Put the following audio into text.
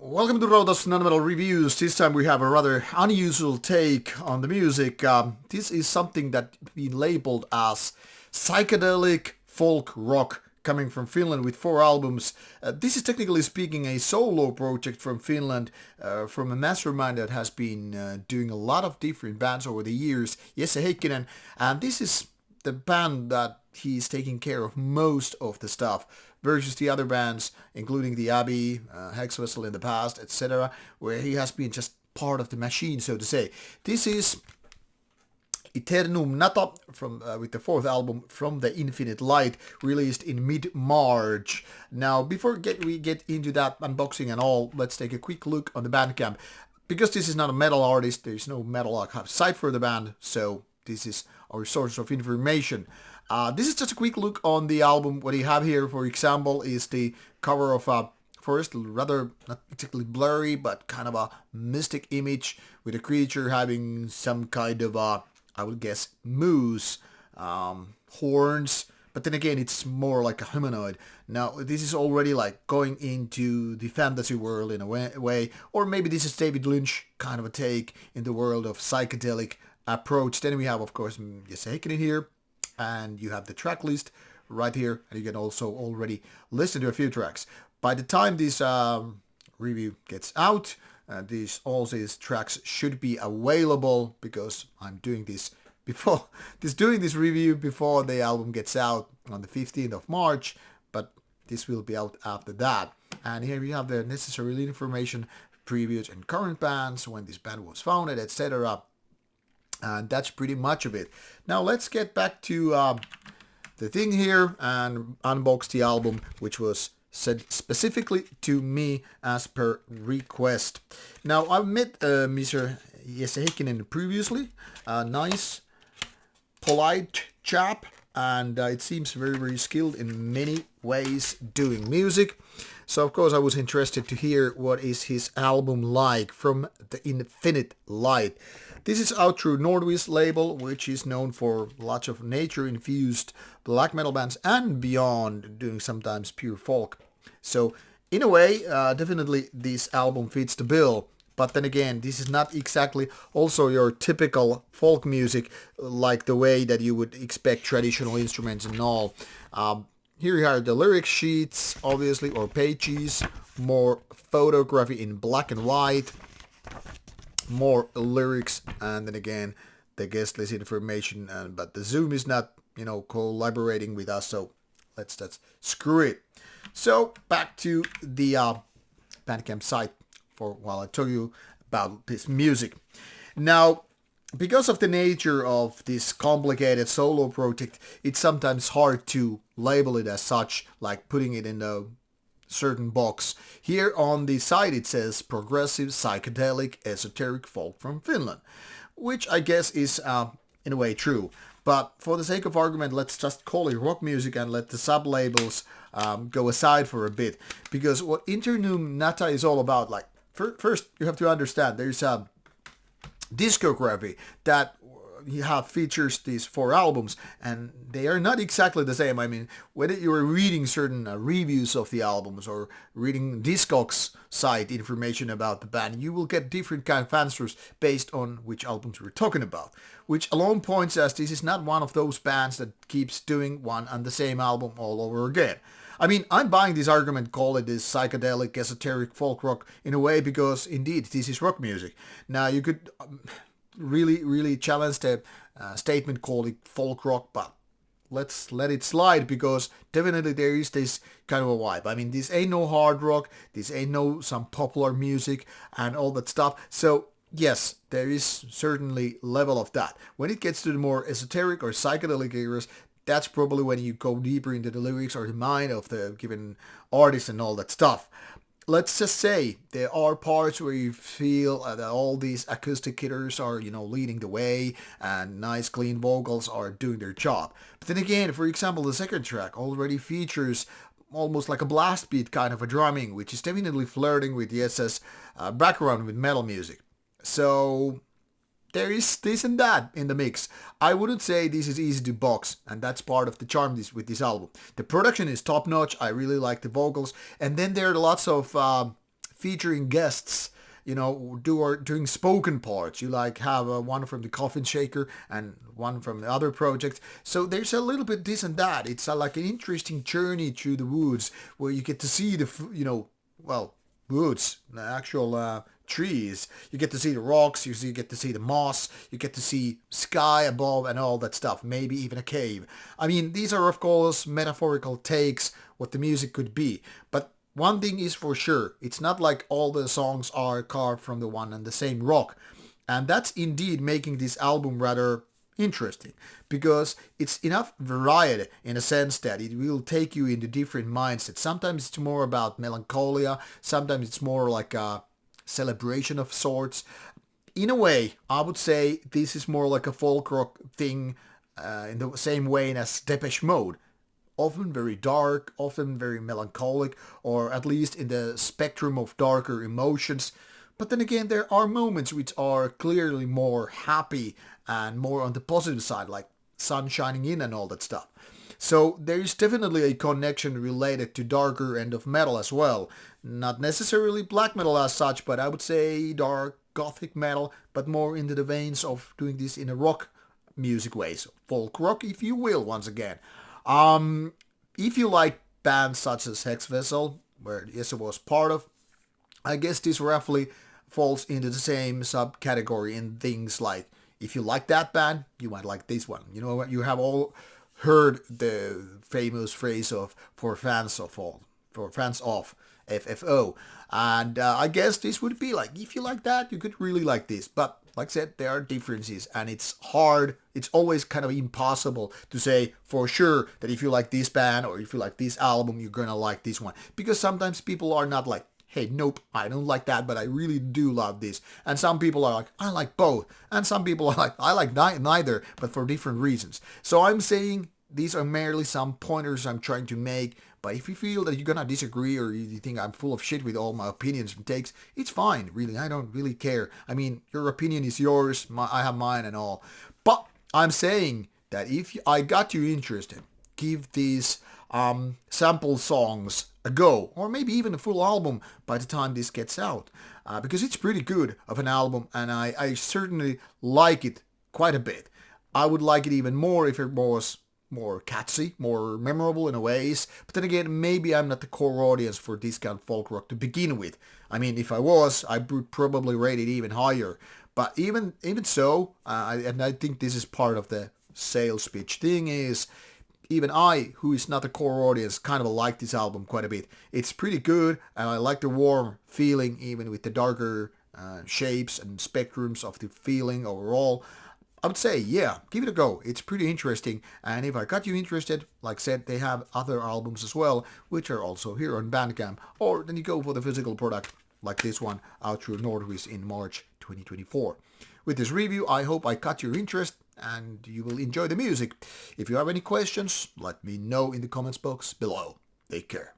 Welcome to Rauta's Non-Metal Reviews. This time we have a rather unusual take on the music. This is something that's been labeled as psychedelic folk rock coming from Finland with 4 albums. This is technically speaking a solo project from Finland, from a mastermind that has been doing a lot of different bands over the years, Jesse Heikkinen, and this is the band that he's taking care of most of the stuff versus the other bands, including the Abbey, Hex Vessel in the past, etc., where he has been just part of the machine, so to say. This is Iterum Nata from with the 4th album, From the Infinite Light, released in mid-March. Now, before we get into that unboxing and all, let's take a quick look on the Bandcamp. Because this is not a metal artist, there's no metal archive site for the band, so this is our source of information. This is just a quick look on the album. What you have here, for example, is the cover of a forest, rather not particularly blurry, but kind of a mystic image with a creature having some kind of I would guess, moose, horns. But then again, it's more like a humanoid. Now, this is already like going into the fantasy world in a way, or maybe this is David Lynch kind of a take in the world of psychedelic approach. Then we have, of course, Jesse Heikkinen here, and you have the track list right here, and you can also already listen to a few tracks. By the time this review gets out, all these tracks should be available, because I'm doing this review before the album gets out on the 15th of March, but this will be out after that. And here we have the necessary information, previous and current bands, when this band was founded, etc. And that's pretty much of it. Now let's get back to the thing here and unbox the album, which was sent specifically to me as per request. Now, I've met Mr. Jesse Heikkinen previously. Nice, polite chap, and it seems very, very skilled in many ways doing music. So, of course, I was interested to hear what is his album like, From the Infinite Light. This is out through Nordvis label, which is known for lots of nature-infused black metal bands and beyond, doing sometimes pure folk. So, in a way, definitely this album fits the bill. But then again, this is not exactly also your typical folk music, like the way that you would expect traditional instruments and all. Here you are the lyric sheets, obviously, or pages, more photography in black and white, more lyrics, and then again the guest list information. But the Zoom is not, collaborating with us, so let's screw it. So back to the Bandcamp site for while I tell you about this music. Now, because of the nature of this complicated solo project, it's sometimes hard to label it as such, like putting it in a certain box. Here on the site it says progressive, psychedelic, esoteric folk from Finland, which I guess is in a way true. But for the sake of argument, let's just call it rock music and let the sub-labels go aside for a bit. Because what Iterum Nata is all about, like, first you have to understand there's a discography that features these 4 albums, and they are not exactly the same. I mean, whether you are reading certain reviews of the albums or reading Discogs site information about the band, you will get different kind of answers based on which albums we're talking about, which alone points us this is not one of those bands that keeps doing one and the same album all over again. I mean, I'm buying this argument, call it this psychedelic, esoteric folk rock in a way, because indeed this is rock music. Now, you could really challenge the statement, call it folk rock, but let's let it slide, because definitely there is this kind of a vibe. I mean, this ain't no hard rock, this ain't no some popular music and all that stuff. So yes, there is certainly level of that. When it gets to the more esoteric or psychedelic areas, that's probably when you go deeper into the lyrics or the mind of the given artist and all that stuff. Let's just say there are parts where you feel that all these acoustic guitars are, leading the way, and nice clean vocals are doing their job. But then again, for example, the second track already features almost like a blast beat kind of a drumming, which is definitely flirting with Jesse's background with metal music. So there is this and that in the mix. I wouldn't say this is easy to box, and that's part of the charm with this album. The production is top notch. I really like the vocals, and then there are lots of featuring guests, doing spoken parts. You like have one from the Coffin Shaker and one from the other project. So there's a little bit this and that. It's like an interesting journey through the woods where you get to see woods, the actual trees. You get to see the rocks, you get to see the moss, you get to see sky above and all that stuff, maybe even a cave. I mean, these are of course metaphorical takes what the music could be, but one thing is for sure, it's not like all the songs are carved from the one and the same rock. And that's indeed making this album rather interesting, because it's enough variety in a sense that it will take you into different mindsets. Sometimes it's more about melancholia, sometimes it's more like a celebration of sorts. In a way, I would say this is more like a folk rock thing in the same way as Depeche Mode. Often very dark, often very melancholic, or at least in the spectrum of darker emotions. But then again, there are moments which are clearly more happy and more on the positive side, like sun shining in and all that stuff. So there is definitely a connection related to darker end of metal as well. Not necessarily black metal as such, but I would say dark gothic metal, but more into the veins of doing this in a rock music way. So folk rock, if you will, once again. If you like bands such as Hex Vessel, where Jesse was part of, I guess this roughly falls into the same subcategory in things like, if you like that band, you might like this one. You know what? You have all heard the famous phrase of for fans of FFO. And I guess this would be like, if you like that, you could really like this. But like I said, there are differences and it's hard. It's always kind of impossible to say for sure that if you like this band or if you like this album, you're going to like this one. Because sometimes people are not like, hey, nope, I don't like that, but I really do love this. And some people are like, I like both. And some people are like, I like neither, but for different reasons. So I'm saying these are merely some pointers I'm trying to make. But if you feel that you're gonna disagree or you think I'm full of shit with all my opinions and takes, it's fine, really. I don't really care. I mean, your opinion is yours, I have mine and all. But I'm saying that if I got you interested, give these sample songs a go, or maybe even a full album by the time this gets out. Because it's pretty good of an album, and I certainly like it quite a bit. I would like it even more if it was more catchy, more memorable in a ways. But then again, maybe I'm not the core audience for this kind of folk rock to begin with. I mean, if I was, I would probably rate it even higher. But even so, and I think this is part of the sales pitch thing, is even I, who is not the core audience, kind of like this album quite a bit. It's pretty good, and I like the warm feeling, even with the darker shapes and spectrums of the feeling overall. I would say, yeah, give it a go. It's pretty interesting. And if I got you interested, like I said, they have other albums as well, which are also here on Bandcamp. Or then you go for the physical product, like this one, out through Nordvis in March 2024. With this review, I hope I caught your interest and you will enjoy the music. If you have any questions, let me know in the comments box below. Take care.